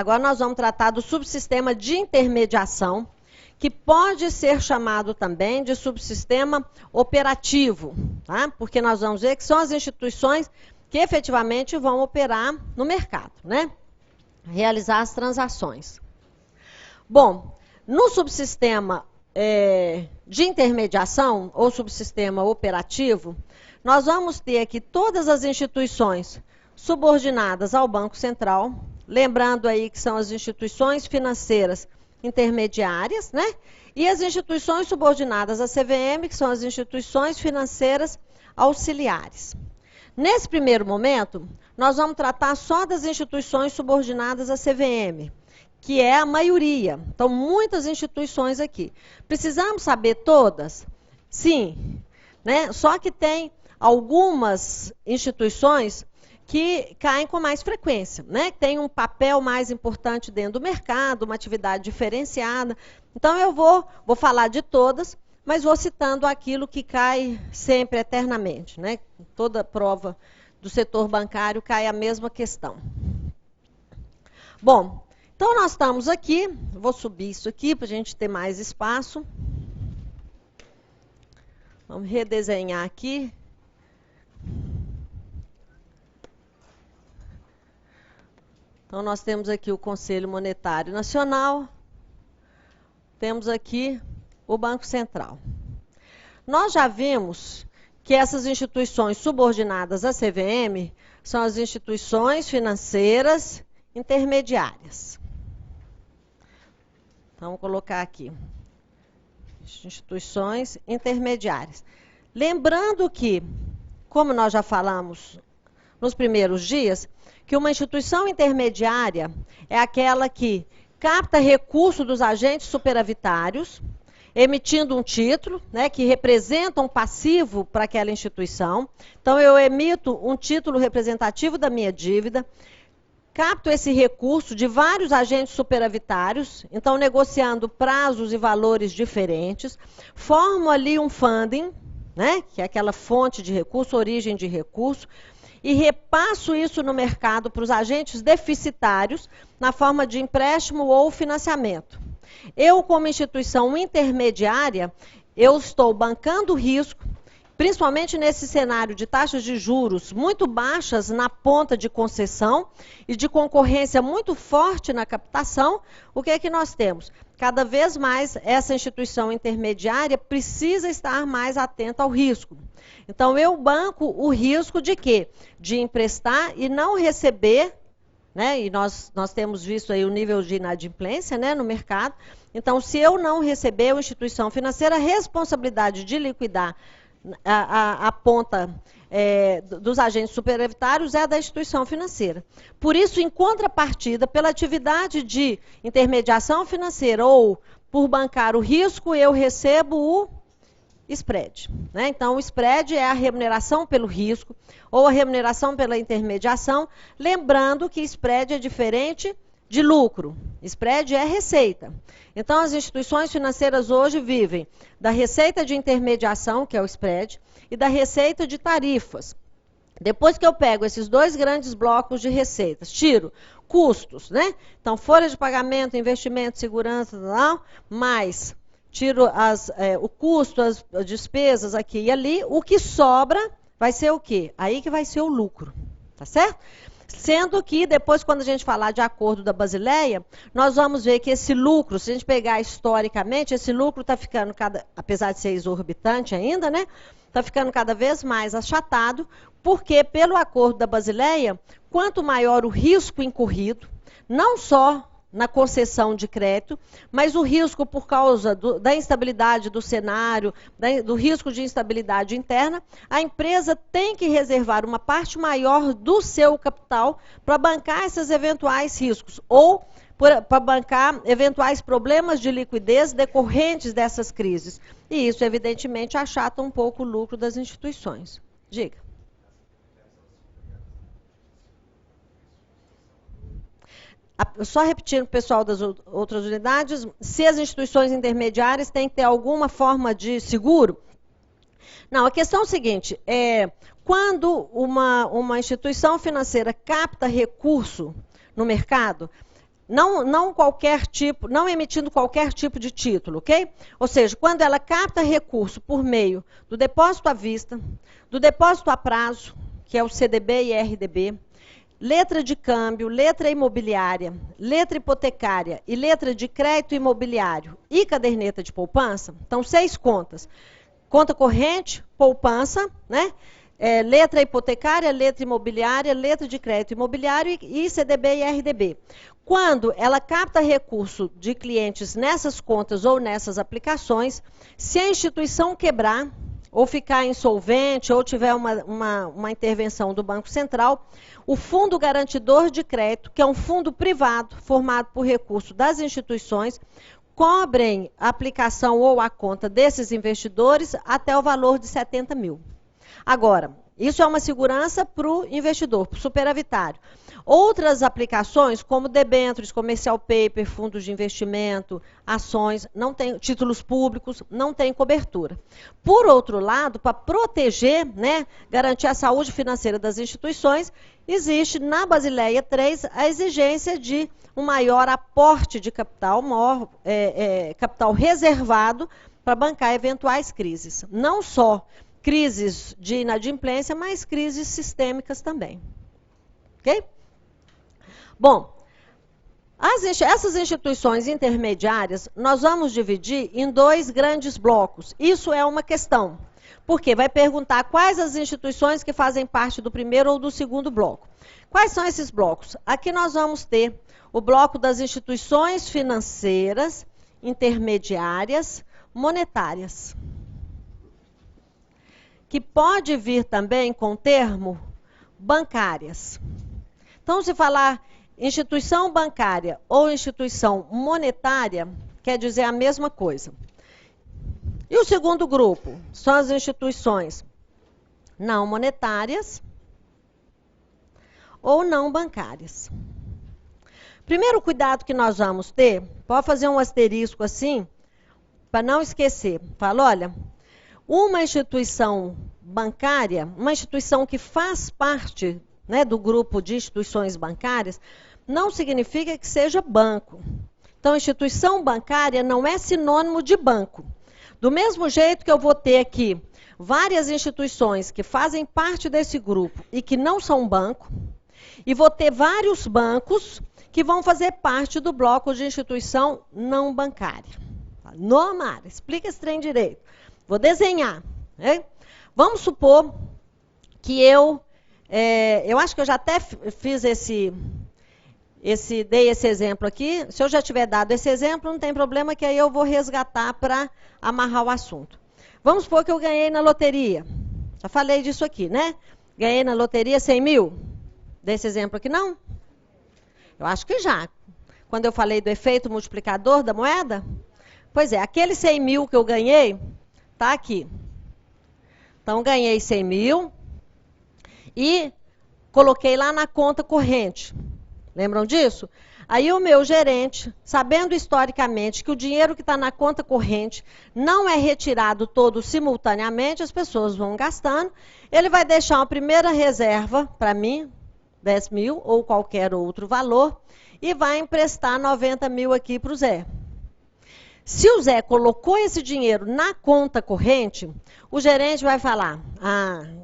Agora nós vamos tratar do subsistema de intermediação, que pode ser chamado também de subsistema operativo, tá? Porque nós vamos ver que são as instituições que efetivamente vão operar no mercado, né? Realizar as transações. Bom, no subsistema de intermediação, ou subsistema operativo, nós vamos ter aqui todas as instituições subordinadas ao Banco Central, lembrando aí que são as instituições financeiras intermediárias, né? E as instituições subordinadas à CVM, que são as instituições financeiras auxiliares. Nesse primeiro momento, nós vamos tratar só das instituições subordinadas à CVM, que é a maioria. Então, muitas instituições aqui. Precisamos saber todas? Sim, né? Só que tem algumas instituições que caem com mais frequência, né? Tem um papel mais importante dentro do mercado, uma atividade diferenciada. Então, eu vou falar de todas, mas vou citando aquilo que cai sempre, eternamente, né? Toda prova do setor bancário cai a mesma questão. Bom, então nós estamos aqui, vou subir isso aqui para a gente ter mais espaço. Vamos redesenhar aqui. Então, nós temos aqui o Conselho Monetário Nacional, temos aqui o Banco Central. Nós já vimos que essas instituições subordinadas à CVM são as instituições financeiras intermediárias. Então, vamos colocar aqui, instituições intermediárias. Lembrando que, como nós já falamos nos primeiros dias, que uma instituição intermediária é aquela que capta recurso dos agentes superavitários, emitindo um título, né, que representa um passivo para aquela instituição. Então, eu emito um título representativo da minha dívida, capto esse recurso de vários agentes superavitários, então negociando prazos e valores diferentes, formo ali um funding, né, que é aquela fonte de recurso, origem de recurso, e repasso isso no mercado para os agentes deficitários na forma de empréstimo ou financiamento. Eu, como instituição intermediária, eu estou bancando o risco, principalmente nesse cenário de taxas de juros muito baixas na ponta de concessão e de concorrência muito forte na captação. O que é que nós temos? Cada vez mais essa instituição intermediária precisa estar mais atenta ao risco. Então, eu banco o risco de quê? De emprestar e não receber, né? E nós temos visto aí o nível de inadimplência, né, no mercado. Então, se eu não receber, a instituição financeira, a responsabilidade de liquidar a ponta dos agentes superavitários é da instituição financeira. Por isso, em contrapartida, pela atividade de intermediação financeira ou por bancar o risco, eu recebo o spread, né? Então, o spread é a remuneração pelo risco ou a remuneração pela intermediação, lembrando que spread é diferente de lucro. Spread é receita. Então, as instituições financeiras hoje vivem da receita de intermediação, que é o spread, e da receita de tarifas. Depois que eu pego esses dois grandes blocos de receitas, tiro custos, né? Então, folha de pagamento, investimento, segurança, mais tiro o custo, as despesas aqui e ali, o que sobra vai ser o quê? Aí que vai ser o lucro, tá certo? Sendo que depois, quando a gente falar de acordo da Basileia, nós vamos ver que esse lucro, se a gente pegar historicamente, esse lucro está ficando, apesar de ser exorbitante ainda, né? Está ficando cada vez mais achatado, porque pelo acordo da Basileia, quanto maior o risco incorrido, não só na concessão de crédito, mas o risco por causa da instabilidade do cenário, do risco de instabilidade interna, a empresa tem que reservar uma parte maior do seu capital para bancar esses eventuais riscos, ou para bancar eventuais problemas de liquidez decorrentes dessas crises. E isso, evidentemente, achata um pouco o lucro das instituições. Diga. Só repetindo o pessoal das outras unidades, se as instituições intermediárias têm que ter alguma forma de seguro? Não, a questão é o seguinte, quando uma instituição financeira capta recurso no mercado, não qualquer tipo, não emitindo qualquer tipo de título, ok? Ou seja, quando ela capta recurso por meio do depósito à vista, do depósito a prazo, que é o CDB e RDB, letra de câmbio, letra imobiliária, letra hipotecária e letra de crédito imobiliário e caderneta de poupança, então 6 contas. Conta corrente, poupança, né? Letra hipotecária, letra imobiliária, letra de crédito imobiliário e CDB e RDB. Quando ela capta recurso de clientes nessas contas ou nessas aplicações, se a instituição quebrar, ou ficar insolvente, ou tiver uma intervenção do Banco Central, o Fundo Garantidor de Crédito, que é um fundo privado formado por recursos das instituições, cobrem a aplicação ou a conta desses investidores até o valor de 70 mil. Agora, isso é uma segurança para o investidor, para o superavitário. Outras aplicações, como debêntures, comercial paper, fundos de investimento, ações, não tem, títulos públicos, não tem cobertura. Por outro lado, para proteger, né, garantir a saúde financeira das instituições, existe na Basileia III a exigência de um maior aporte de capital, capital reservado para bancar eventuais crises. Não só crises de inadimplência, mas crises sistêmicas também. Ok? Bom, essas instituições intermediárias, nós vamos dividir em 2 grandes blocos. Isso é uma questão, porque vai perguntar quais as instituições que fazem parte do primeiro ou do segundo bloco. Quais são esses blocos? Aqui nós vamos ter o bloco das instituições financeiras, intermediárias, monetárias, que pode vir também com o termo bancárias. Então, se falar instituição bancária ou instituição monetária, quer dizer a mesma coisa. E o segundo grupo são as instituições não monetárias ou não bancárias. Primeiro cuidado que nós vamos ter, pode fazer um asterisco assim, para não esquecer. Fala, olha, uma instituição bancária, uma instituição que faz parte, né, do grupo de instituições bancárias, não significa que seja banco. Então, instituição bancária não é sinônimo de banco. Do mesmo jeito que eu vou ter aqui várias instituições que fazem parte desse grupo e que não são banco, e vou ter vários bancos que vão fazer parte do bloco de instituição não bancária. Normal, explica esse trem direito. Vou desenhar. Né? Vamos supor que eu acho que eu já até fiz dei esse exemplo aqui. Se eu já tiver dado esse exemplo, não tem problema, que aí eu vou resgatar para amarrar o assunto. Vamos supor que eu ganhei na loteria. Já falei disso aqui, né? Ganhei na loteria 100 mil. Desse exemplo aqui, não? Eu acho que já. Quando eu falei do efeito multiplicador da moeda? Pois é, aquele 100 mil que eu ganhei, está aqui. Então, ganhei 100 mil e coloquei lá na conta corrente. Lembram disso? Aí o meu gerente, sabendo historicamente que o dinheiro que está na conta corrente não é retirado todo simultaneamente, as pessoas vão gastando, ele vai deixar uma primeira reserva para mim, 10 mil ou qualquer outro valor, e vai emprestar 90 mil aqui para o Zé. Se o Zé colocou esse dinheiro na conta corrente, o gerente vai falar,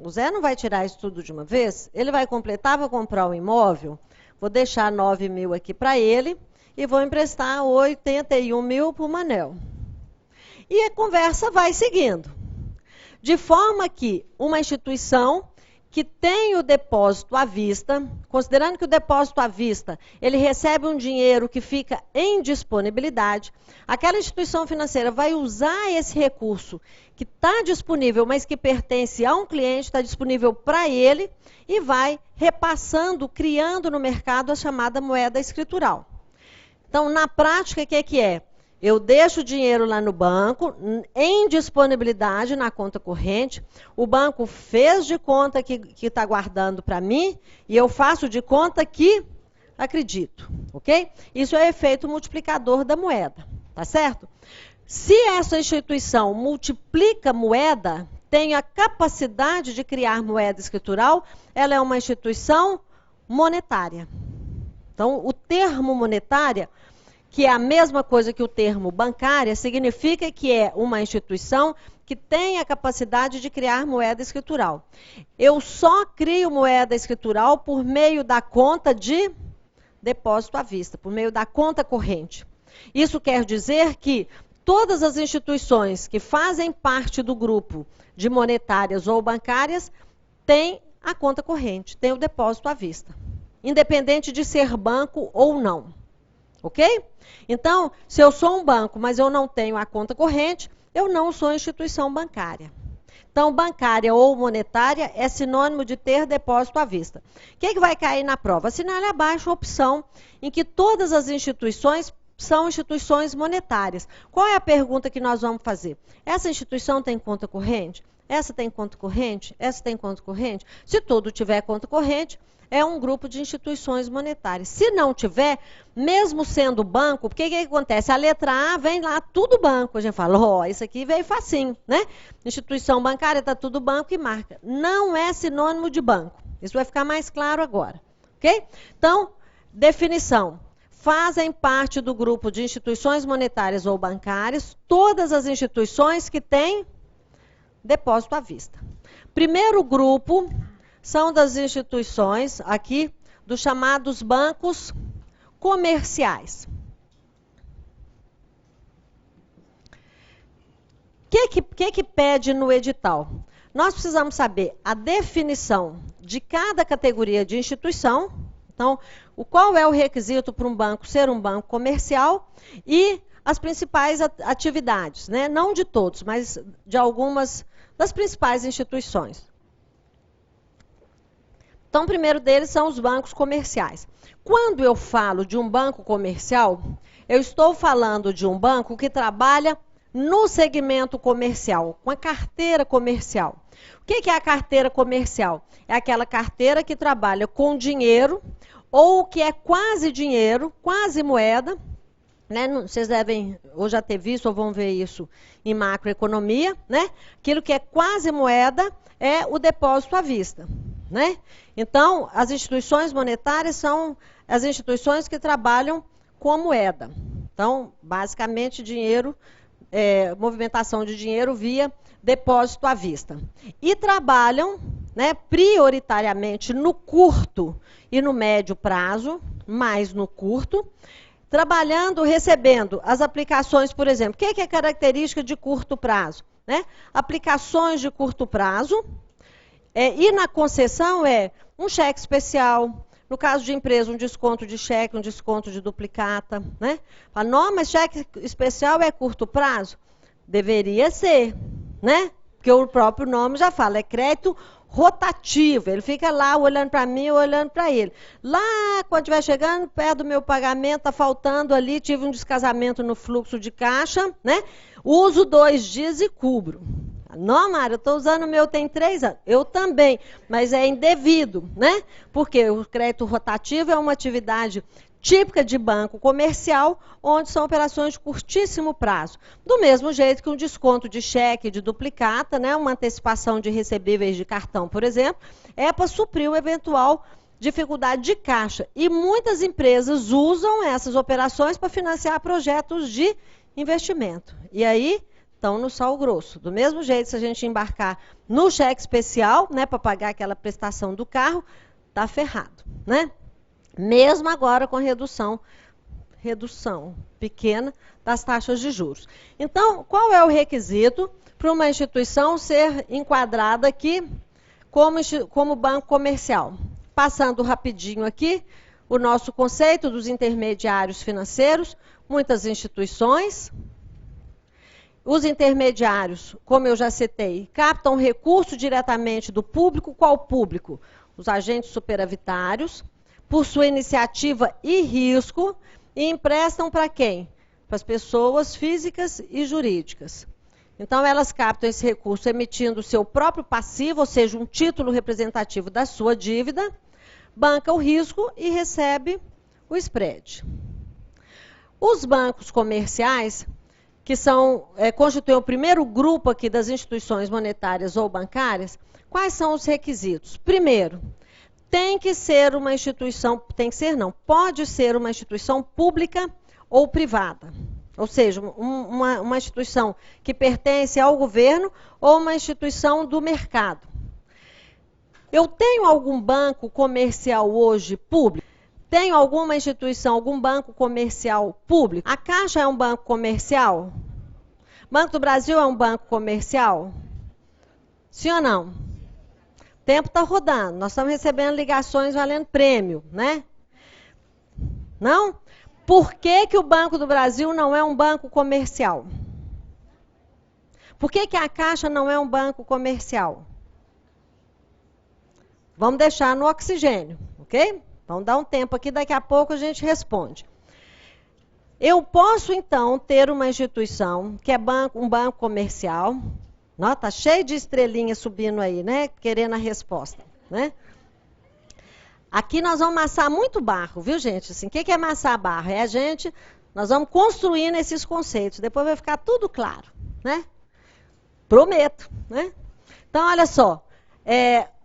o Zé não vai tirar isso tudo de uma vez, ele vai completar para comprar um imóvel, vou deixar 9 mil aqui para ele e vou emprestar 81 mil para o Manel. E a conversa vai seguindo. De forma que uma instituição que tem o depósito à vista, considerando que o depósito à vista, ele recebe um dinheiro que fica em disponibilidade, aquela instituição financeira vai usar esse recurso que está disponível, mas que pertence a um cliente, está disponível para ele, e vai repassando, criando no mercado a chamada moeda escritural. Então, na prática, o que é? Eu deixo o dinheiro lá no banco, em disponibilidade na conta corrente, o banco fez de conta que está guardando para mim, e eu faço de conta que acredito, ok? Isso é efeito multiplicador da moeda, tá certo? Se essa instituição multiplica moeda, tem a capacidade de criar moeda escritural, ela é uma instituição monetária. Então, o termo monetária, que é a mesma coisa que o termo bancária, significa que é uma instituição que tem a capacidade de criar moeda escritural. Eu só crio moeda escritural por meio da conta de depósito à vista, por meio da conta corrente. Isso quer dizer que todas as instituições que fazem parte do grupo de monetárias ou bancárias têm a conta corrente, têm o depósito à vista, independente de ser banco ou não. Ok? Então, se eu sou um banco, mas eu não tenho a conta corrente, eu não sou instituição bancária. Então, bancária ou monetária é sinônimo de ter depósito à vista. O que vai cair na prova? Assinale abaixo a opção em que todas as instituições são instituições monetárias. Qual é a pergunta que nós vamos fazer? Essa instituição tem conta corrente? Essa tem conta corrente? Essa tem conta corrente? Se tudo tiver conta corrente, é um grupo de instituições monetárias. Se não tiver, mesmo sendo banco, o que acontece? A letra A vem lá, tudo banco. A gente fala, ó, isso aqui veio facinho, né? Instituição bancária está tudo banco e marca. Não é sinônimo de banco. Isso vai ficar mais claro agora, ok? Então, definição. Fazem parte do grupo de instituições monetárias ou bancárias todas as instituições que têm depósito à vista. Primeiro grupo são das instituições, aqui, dos chamados bancos comerciais. O que pede no edital? Nós precisamos saber a definição de cada categoria de instituição. Então, qual é o requisito para um banco ser um banco comercial e as principais atividades, né? Não de todos, mas de algumas das principais instituições. Então, o primeiro deles são os bancos comerciais. Quando eu falo de um banco comercial, eu estou falando de um banco que trabalha no segmento comercial, com a carteira comercial. O que é a carteira comercial? É aquela carteira que trabalha com dinheiro, ou que é quase dinheiro, quase moeda, né? Vocês devem ou já ter visto ou vão ver isso em macroeconomia, né? Aquilo que é quase moeda é o depósito à vista, né? Então, as instituições monetárias são as instituições que trabalham com moeda. Então, basicamente, dinheiro, movimentação de dinheiro via depósito à vista. E trabalham, né, prioritariamente no curto e no médio prazo, mais no curto, trabalhando, recebendo as aplicações, por exemplo. O que é característica de curto prazo? Né? Aplicações de curto prazo. E na concessão é um cheque especial, no caso de empresa, um desconto de cheque, um desconto de duplicata. Né? Fala, não, mas cheque especial é curto prazo? Deveria ser, né? Porque o próprio nome já fala, é crédito rotativo. Ele fica lá olhando para mim, olhando para ele. Lá, quando estiver chegando perto do meu pagamento, está faltando ali, tive um descasamento no fluxo de caixa, né? Uso 2 dias e cubro. Não, Mara, eu estou usando o meu tem 3 anos. Eu também, mas é indevido, né? Porque o crédito rotativo é uma atividade típica de banco comercial, onde são operações de curtíssimo prazo. Do mesmo jeito que um desconto de cheque, de duplicata, né, uma antecipação de recebíveis de cartão, por exemplo, é para suprir uma eventual dificuldade de caixa. E muitas empresas usam essas operações para financiar projetos de investimento. E aí, estão no sal grosso. Do mesmo jeito, se a gente embarcar no cheque especial, né, para pagar aquela prestação do carro, está ferrado, né? Mesmo agora com redução pequena das taxas de juros. Então, qual é o requisito para uma instituição ser enquadrada aqui como banco comercial? Passando rapidinho aqui, o nosso conceito dos intermediários financeiros, muitas instituições. Os intermediários, como eu já citei, captam recurso diretamente do público. Qual público? Os agentes superavitários, por sua iniciativa e risco, e emprestam para quem? Para as pessoas físicas e jurídicas. Então, elas captam esse recurso emitindo o seu próprio passivo, ou seja, um título representativo da sua dívida, banca o risco e recebe o spread. Os bancos comerciais, que constituem o primeiro grupo aqui das instituições monetárias ou bancárias, quais são os requisitos? Primeiro, tem que ser uma instituição, tem que ser não, pode ser uma instituição pública ou privada. Ou seja, uma instituição que pertence ao governo ou uma instituição do mercado. Eu tenho algum banco comercial hoje público? Tenho alguma instituição, algum banco comercial público? A Caixa é um banco comercial? Banco do Brasil é um banco comercial? Sim ou não? O tempo está rodando. Nós estamos recebendo ligações valendo prêmio, né? Não? Por que que o Banco do Brasil não é um banco comercial? Por que que a Caixa não é um banco comercial? Vamos deixar no oxigênio, ok? Vamos dar um tempo aqui, daqui a pouco a gente responde. Eu posso, então, ter uma instituição que é um banco comercial. Está cheio de estrelinhas subindo aí, né? Querendo a resposta, né? Aqui nós vamos amassar muito barro, viu, gente? Assim, o que é amassar barro? Nós vamos construindo esses conceitos, depois vai ficar tudo claro, né? Prometo, né? Então, olha só,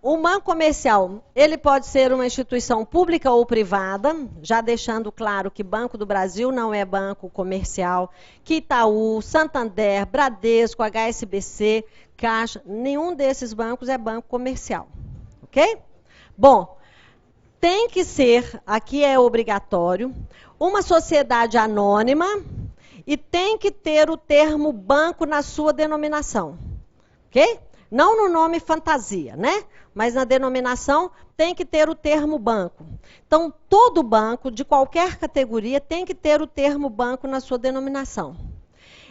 o banco comercial, ele pode ser uma instituição pública ou privada, já deixando claro que Banco do Brasil não é banco comercial, que Itaú, Santander, Bradesco, HSBC, Caixa, nenhum desses bancos é banco comercial, ok? Bom, tem que ser, aqui é obrigatório, uma sociedade anônima e tem que ter o termo banco na sua denominação, ok? Não no nome fantasia, né? Mas na denominação tem que ter o termo banco. Então, todo banco, de qualquer categoria, tem que ter o termo banco na sua denominação.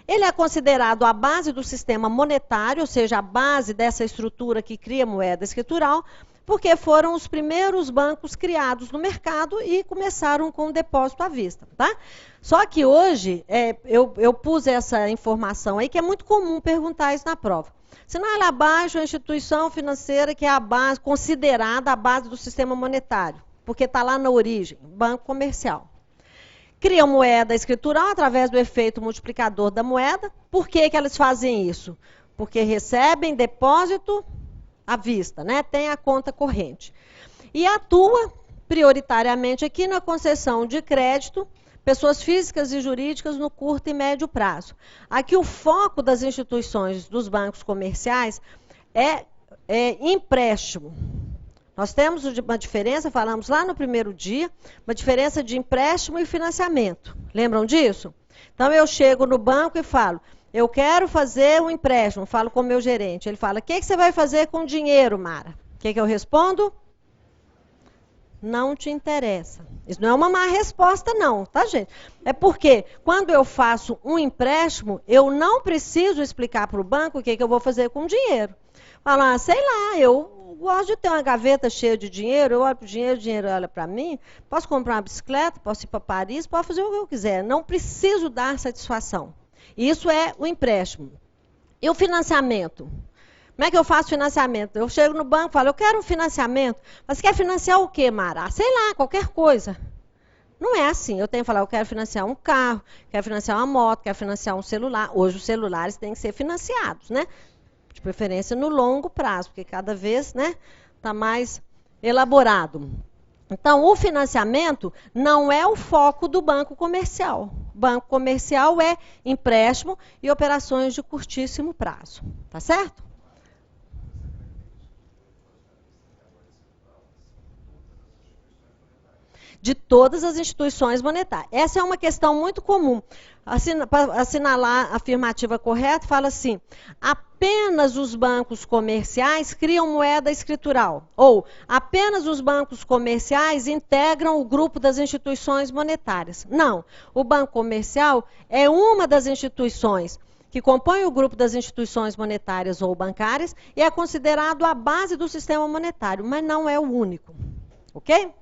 Ele é considerado a base do sistema monetário, ou seja, a base dessa estrutura que cria moeda escritural, porque foram os primeiros bancos criados no mercado e começaram com o depósito à vista, tá? Só que hoje, eu pus essa informação aí, que é muito comum perguntar isso na prova. Sinala abaixo a instituição financeira que é a base, considerada a base do sistema monetário, porque está lá na origem, banco comercial. Cria moeda escritural através do efeito multiplicador da moeda. Por que que elas fazem isso? Porque recebem depósito à vista, né? Tem a conta corrente. E atua prioritariamente aqui na concessão de crédito, pessoas físicas e jurídicas no curto e médio prazo. Aqui o foco das instituições dos bancos comerciais é empréstimo. Nós temos uma diferença, falamos lá no primeiro dia, uma diferença de empréstimo e financiamento. Lembram disso? Então eu chego no banco e falo, eu quero fazer um empréstimo, falo com o meu gerente. Ele fala, o que você vai fazer com o dinheiro, Mara? O que eu respondo? Não te interessa. Isso não é uma má resposta não, tá, gente? É porque quando eu faço um empréstimo, eu não preciso explicar para o banco o que eu vou fazer com o dinheiro. Falar, sei lá, eu gosto de ter uma gaveta cheia de dinheiro, eu olho para o dinheiro olha para mim, posso comprar uma bicicleta, posso ir para Paris, posso fazer o que eu quiser. Não preciso dar satisfação. Isso é o empréstimo. E o financiamento? Como é que eu faço financiamento? Eu chego no banco e falo, eu quero um financiamento. Mas você quer financiar o quê, Mara? Sei lá, qualquer coisa. Não é assim. Eu tenho que falar, eu quero financiar um carro, quero financiar uma moto, quero financiar um celular. Hoje os celulares têm que ser financiados, né? De preferência no longo prazo, porque cada vez, né, está mais elaborado. Então, o financiamento não é o foco do banco comercial. O banco comercial é empréstimo e operações de curtíssimo prazo. Tá certo? De todas as instituições monetárias. Essa é uma questão muito comum. Para assinalar a afirmativa correta, fala assim, apenas os bancos comerciais criam moeda escritural. Ou, apenas os bancos comerciais integram o grupo das instituições monetárias. Não, o banco comercial é uma das instituições que compõe o grupo das instituições monetárias ou bancárias e é considerado a base do sistema monetário, mas não é o único. Ok?